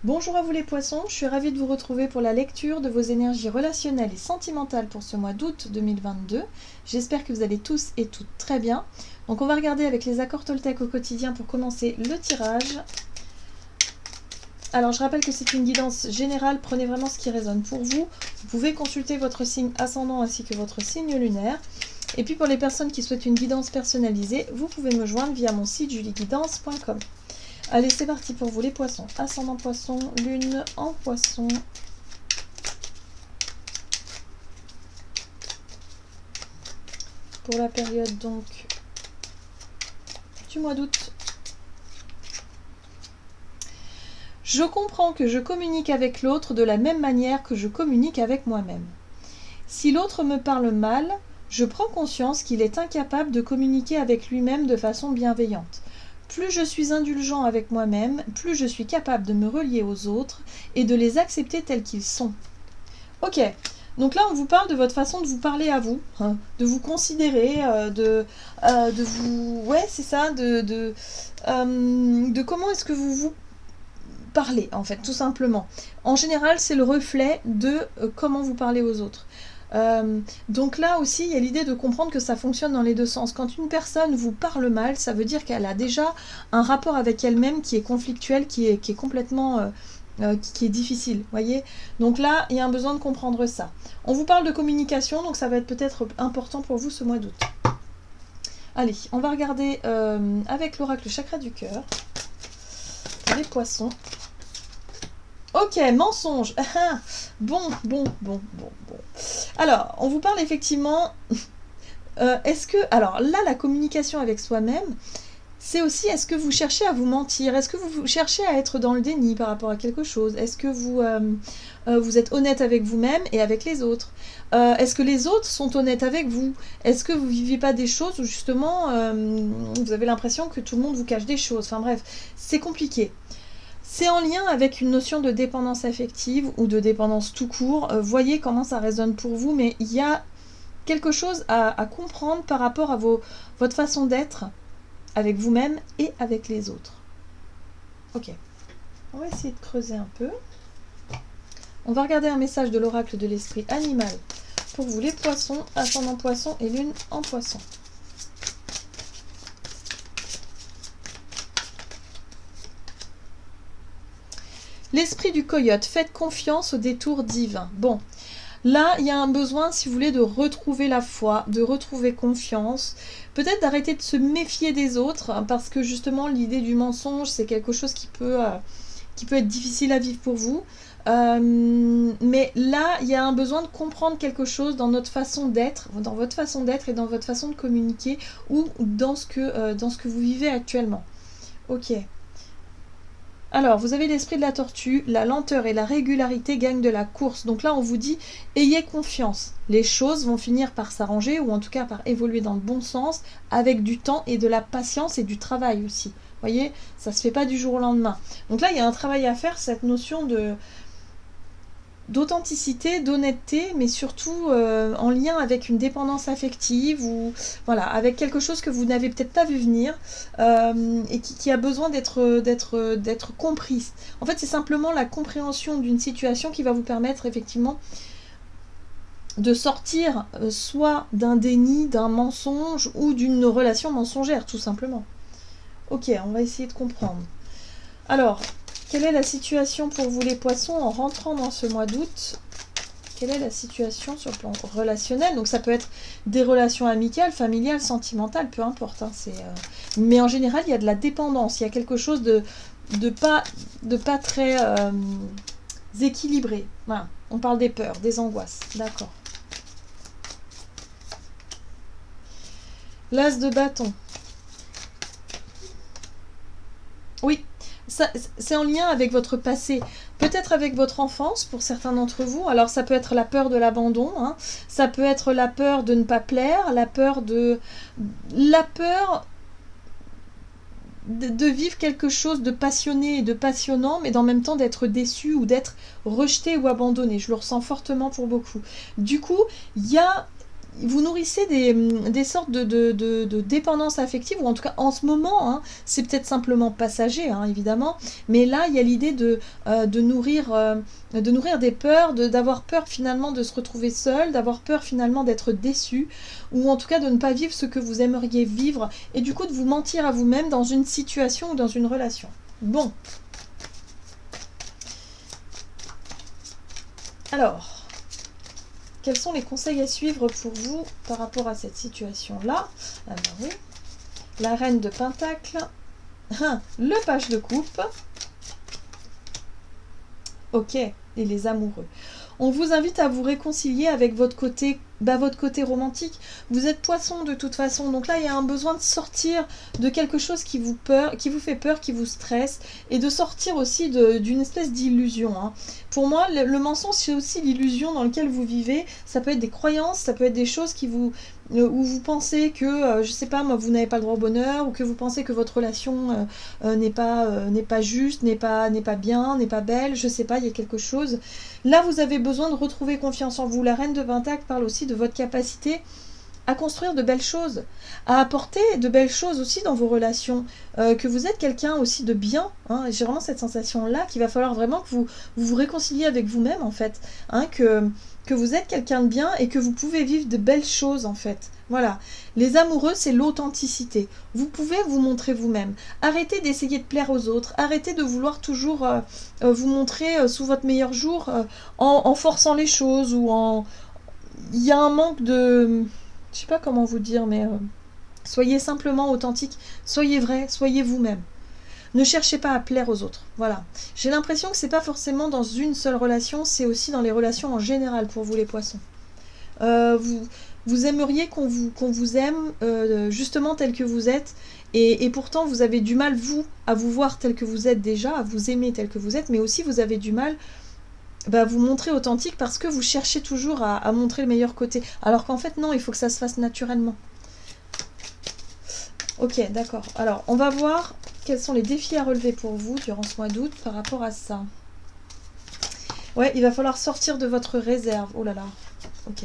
Bonjour à vous les poissons, je suis ravie de vous retrouver pour la lecture de vos énergies relationnelles et sentimentales pour ce mois d'août 2022. J'espère que vous allez tous et toutes très bien. Donc on va regarder avec les accords Toltec au quotidien pour commencer le tirage. Alors je rappelle que c'est une guidance générale, prenez vraiment ce qui résonne pour vous. Vous pouvez consulter votre signe ascendant ainsi que votre signe lunaire. Et puis pour les personnes qui souhaitent une guidance personnalisée, vous pouvez me joindre via mon site julieguidance.com. Allez, c'est parti pour vous les poissons. Ascendant poisson, lune en poisson. Pour la période donc du mois d'août. Je comprends que je communique avec l'autre de la même manière que je communique avec moi-même. Si l'autre me parle mal, je prends conscience qu'il est incapable de communiquer avec lui-même de façon bienveillante. Plus je suis indulgent avec moi-même, plus je suis capable de me relier aux autres et de les accepter tels qu'ils sont. Ok, donc là on vous parle de votre façon de vous parler à vous, hein, de vous considérer, de vous... Ouais, c'est ça, de comment est-ce que vous vous parlez, en fait, tout simplement. En général, c'est le reflet de comment vous parlez aux autres. Donc là aussi, il y a l'idée de comprendre que ça fonctionne dans les deux sens. Quand une personne vous parle mal, ça veut dire qu'elle a déjà un rapport avec elle-même qui est conflictuel, qui est complètement... qui est difficile, voyez. Donc là, il y a un besoin de comprendre ça. On vous parle de communication, donc ça va être peut-être important pour vous ce mois d'août. Allez, on va regarder avec l'oracle chakra du cœur. Les poissons. Ok, mensonge. Bon. Alors, on vous parle effectivement... est-ce que... Alors là, la communication avec soi-même, c'est aussi, est-ce que vous cherchez à vous mentir? Est-ce que vous cherchez à être dans le déni par rapport à quelque chose? Est-ce que vous êtes honnête avec vous-même et avec les autres? Est-ce que les autres sont honnêtes avec vous? Est-ce que vous ne vivez pas des choses où justement vous avez l'impression que tout le monde vous cache des choses? Enfin bref, c'est compliqué. C'est en lien avec une notion de dépendance affective ou de dépendance tout court. Voyez comment ça résonne pour vous, mais il y a quelque chose à comprendre par rapport à votre façon d'être avec vous-même et avec les autres. Ok, on va essayer de creuser un peu. On va regarder un message de l'oracle de l'esprit animal pour vous les poissons, ascendant poisson et lune en poisson. L'esprit du coyote, faites confiance au détour divin. Bon, là, il y a un besoin, si vous voulez, de retrouver la foi, de retrouver confiance, peut-être d'arrêter de se méfier des autres, hein, parce que justement, l'idée du mensonge, c'est quelque chose qui peut être difficile à vivre pour vous. Mais là, il y a un besoin de comprendre quelque chose dans notre façon d'être, dans votre façon d'être et dans votre façon de communiquer, ou dans ce que vous vivez actuellement. Ok. Alors, vous avez l'esprit de la tortue, la lenteur et la régularité gagnent de la course. Donc là, on vous dit, ayez confiance. Les choses vont finir par s'arranger, ou en tout cas par évoluer dans le bon sens, avec du temps et de la patience et du travail aussi. Vous voyez, ça ne se fait pas du jour au lendemain. Donc là, il y a un travail à faire, cette notion d'authenticité, d'honnêteté, mais surtout en lien avec une dépendance affective ou voilà, avec quelque chose que vous n'avez peut-être pas vu venir et qui a besoin d'être compris. En fait, c'est simplement la compréhension d'une situation qui va vous permettre effectivement de sortir soit d'un déni, d'un mensonge ou d'une relation mensongère, tout simplement. Ok, on va essayer de comprendre. Alors, quelle est la situation pour vous les poissons en rentrant dans ce mois d'août? Quelle est la situation sur le plan relationnel? Donc ça peut être des relations amicales, familiales, sentimentales, peu importe. Hein, mais en général, il y a de la dépendance. Il y a quelque chose de pas très équilibré. Voilà. On parle des peurs, des angoisses. D'accord. L'as de bâton. Oui. C'est en lien avec votre passé, peut-être avec votre enfance pour certains d'entre vous. Alors ça peut être la peur de l'abandon, hein. Ça peut être la peur de ne pas plaire, la peur de vivre quelque chose de passionné et de passionnant, mais en même temps d'être déçu ou d'être rejeté ou abandonné. Je le ressens fortement pour beaucoup. Du coup, il y a vous nourrissez des sortes de dépendance affective, ou en tout cas en ce moment, hein, c'est peut-être simplement passager, hein, évidemment, mais là il y a l'idée de nourrir des peurs, d'avoir peur finalement de se retrouver seul, d'avoir peur finalement d'être déçu, ou en tout cas de ne pas vivre ce que vous aimeriez vivre, et du coup de vous mentir à vous-même dans une situation ou dans une relation. Bon. Alors... quels sont les conseils à suivre pour vous par rapport à cette situation-là? Ah ben oui. La reine de Pentacle. Le page de coupe. Ok. Et les amoureux. On vous invite à vous réconcilier avec votre côté romantique. Vous êtes poisson de toute façon, donc là il y a un besoin de sortir de quelque chose qui vous fait peur, qui vous stresse, et de sortir aussi d'une espèce d'illusion. Hein. Pour moi, le mensonge, c'est aussi l'illusion dans laquelle vous vivez. Ça peut être des croyances, ça peut être des choses où vous pensez que, je sais pas moi, vous n'avez pas le droit au bonheur, ou que vous pensez que votre relation n'est pas juste, n'est pas bien, n'est pas belle, je sais pas, il y a quelque chose. Là, vous avez besoin de retrouver confiance en vous. La reine de Pentacle parle aussi de votre capacité à construire de belles choses, à apporter de belles choses aussi dans vos relations, que vous êtes quelqu'un aussi de bien, hein. J'ai vraiment cette sensation-là qu'il va falloir vraiment que vous réconciliez avec vous-même, en fait, hein, que vous êtes quelqu'un de bien et que vous pouvez vivre de belles choses, en fait. Voilà. Les amoureux, c'est l'authenticité. Vous pouvez vous montrer vous-même. Arrêtez d'essayer de plaire aux autres. Arrêtez de vouloir toujours vous montrer sous votre meilleur jour en forçant les choses ou en... Il y a un manque de... Je sais pas comment vous dire, mais soyez simplement authentique. Soyez vrai, soyez vous-même. Ne cherchez pas à plaire aux autres. Voilà. J'ai l'impression que c'est pas forcément dans une seule relation, c'est aussi dans les relations en général pour vous les poissons. Vous aimeriez qu'on vous aime justement tel que vous êtes, et pourtant vous avez du mal, vous, à vous voir tel que vous êtes déjà, à vous aimer tel que vous êtes, mais aussi vous avez du mal à vous montrer authentique parce que vous cherchez toujours à montrer le meilleur côté. Alors qu'en fait, non, il faut que ça se fasse naturellement. Ok, d'accord. Alors, on va voir quels sont les défis à relever pour vous durant ce mois d'août par rapport à ça. Ouais, il va falloir sortir de votre réserve. Oh là là. Ok.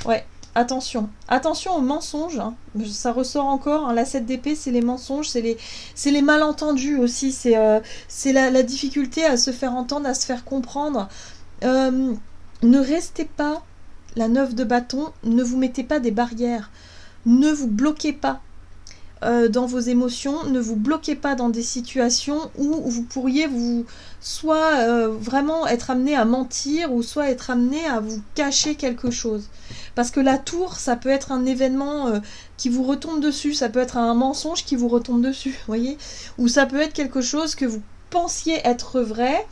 Ouais, attention. Attention aux mensonges. Hein. Ça ressort encore. Hein. La 7 d'épée, c'est les mensonges, c'est les malentendus aussi. C'est la difficulté à se faire entendre, à se faire comprendre. Ne restez pas, la 9 de bâton, ne vous mettez pas des barrières. Ne vous bloquez pas dans vos émotions, ne vous bloquez pas dans des situations où vous pourriez soit vraiment être amené à mentir, ou soit être amené à vous cacher quelque chose. Parce que la tour, ça peut être un événement qui vous retombe dessus, ça peut être un mensonge qui vous retombe dessus, voyez, ou ça peut être quelque chose que vous pensiez être vrai,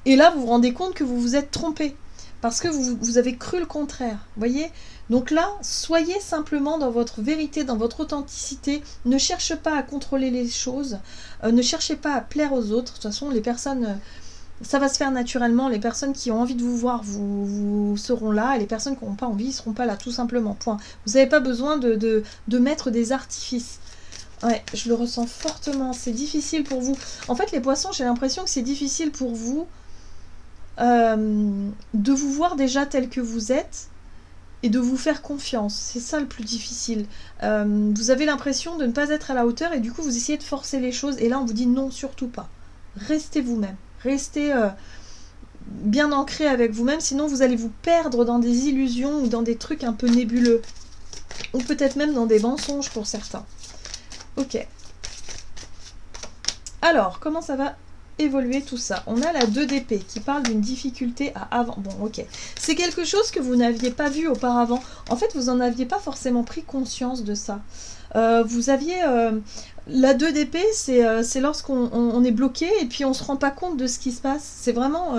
et là vous vous rendez compte que vous vous êtes trompé, parce que vous avez cru le contraire, voyez. Donc là, soyez simplement dans votre vérité, dans votre authenticité. Ne cherchez pas à contrôler les choses. Ne cherchez pas à plaire aux autres. De toute façon, les personnes, ça va se faire naturellement. Les personnes qui ont envie de vous voir, vous seront là. Et les personnes qui n'ont pas envie, ne seront pas là, tout simplement. Point. Vous n'avez pas besoin de mettre des artifices. Ouais, je le ressens fortement. C'est difficile pour vous. En fait, les poissons, j'ai l'impression que c'est difficile pour vous de vous voir déjà tel que vous êtes, et de vous faire confiance. C'est ça le plus difficile. Vous avez l'impression de ne pas être à la hauteur, et du coup vous essayez de forcer les choses, et là on vous dit non, surtout pas. Restez vous-même. Restez bien ancré avec vous-même, sinon vous allez vous perdre dans des illusions ou dans des trucs un peu nébuleux. Ou peut-être même dans des mensonges pour certains. Ok. Alors, comment ça va évoluer tout ça? On a la 2 d'épée qui parle d'une difficulté à avant. Bon, ok. C'est quelque chose que vous n'aviez pas vu auparavant. En fait, vous n'en aviez pas forcément pris conscience de ça. Vous aviez... la 2 d'épée, c'est lorsqu'on est bloqué et puis on se rend pas compte de ce qui se passe. C'est vraiment...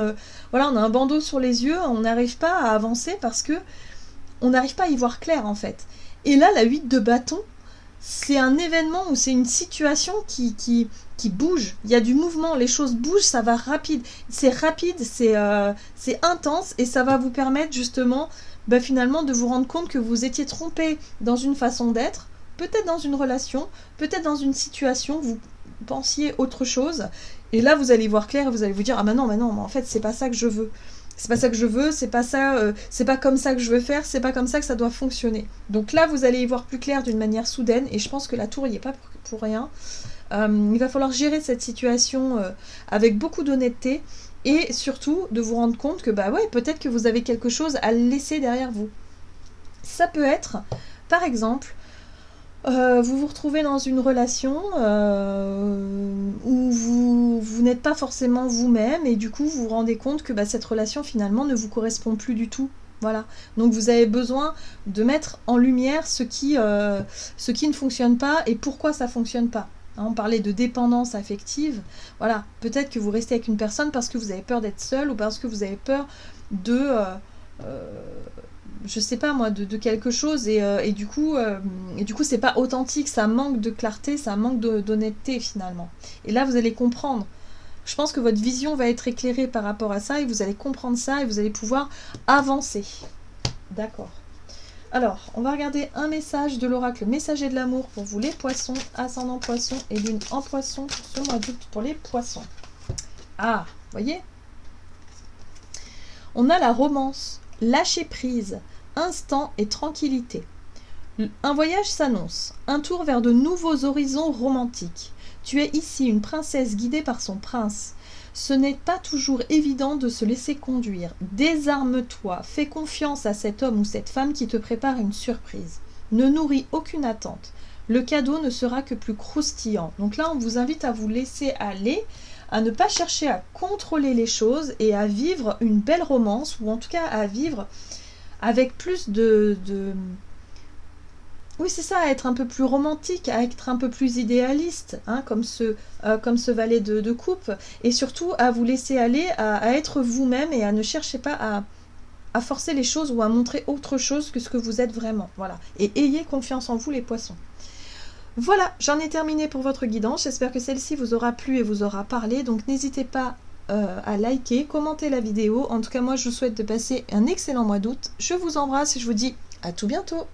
voilà, on a un bandeau sur les yeux, on n'arrive pas à avancer parce que on n'arrive pas à y voir clair, en fait. Et là, la 8 de bâton, c'est un événement ou c'est une situation qui bouge. Il y a du mouvement, les choses bougent, ça va rapide, c'est intense, et ça va vous permettre justement finalement de vous rendre compte que vous étiez trompé dans une façon d'être, peut-être dans une relation, peut-être dans une situation, vous pensiez autre chose, et là vous allez voir clair et vous allez vous dire ah bah non, mais en fait c'est pas ça que je veux. c'est pas ça que je veux, c'est pas ça, c'est pas comme ça que je veux faire, c'est pas comme ça que ça doit fonctionner. Donc là, vous allez y voir plus clair d'une manière soudaine, et je pense que la tour y est pas pour rien. Il va falloir gérer cette situation avec beaucoup d'honnêteté, et surtout de vous rendre compte que bah ouais, peut-être que vous avez quelque chose à laisser derrière vous. Ça peut être, par exemple, vous vous retrouvez dans une relation où vous n'êtes pas forcément vous-même, et du coup vous vous rendez compte que bah, cette relation finalement ne vous correspond plus du tout. Voilà. Donc vous avez besoin de mettre en lumière ce qui ne fonctionne pas et pourquoi ça ne fonctionne pas. Hein, on parlait de dépendance affective. Voilà. Peut-être que vous restez avec une personne parce que vous avez peur d'être seul, ou parce que vous avez peur de... je sais pas moi, de quelque chose, et du coup c'est pas authentique, ça manque de clarté, ça manque d'honnêteté finalement. Et là vous allez comprendre. Je pense que votre vision va être éclairée par rapport à ça, et vous allez comprendre ça, et vous allez pouvoir avancer. D'accord. Alors, on va regarder un message de l'oracle messager de l'amour pour vous les poissons, ascendant poisson et lune en poisson pour ce mois d'août pour les poissons. Ah, voyez ? On a la romance, lâcher prise, instant et tranquillité. Un voyage s'annonce, un tour vers de nouveaux horizons romantiques. Tu es ici une princesse guidée par son prince. Ce n'est pas toujours évident de se laisser conduire. Désarme-toi, fais confiance à cet homme ou cette femme qui te prépare une surprise. Ne nourris aucune attente. Le cadeau ne sera que plus croustillant. Donc là, on vous invite à vous laisser aller, à ne pas chercher à contrôler les choses et à vivre une belle romance, ou en tout cas à vivre avec plus oui, c'est ça, à être un peu plus romantique, à être un peu plus idéaliste, hein, comme ce valet de coupe, et surtout à vous laisser aller, à être vous-même, et à ne chercher pas à forcer les choses ou à montrer autre chose que ce que vous êtes vraiment. Voilà. Et ayez confiance en vous, les poissons. Voilà, j'en ai terminé pour votre guidance. J'espère que celle-ci vous aura plu et vous aura parlé. Donc n'hésitez pas à liker, commenter la vidéo. En tout cas, moi, je vous souhaite de passer un excellent mois d'août. Je vous embrasse et je vous dis à tout bientôt.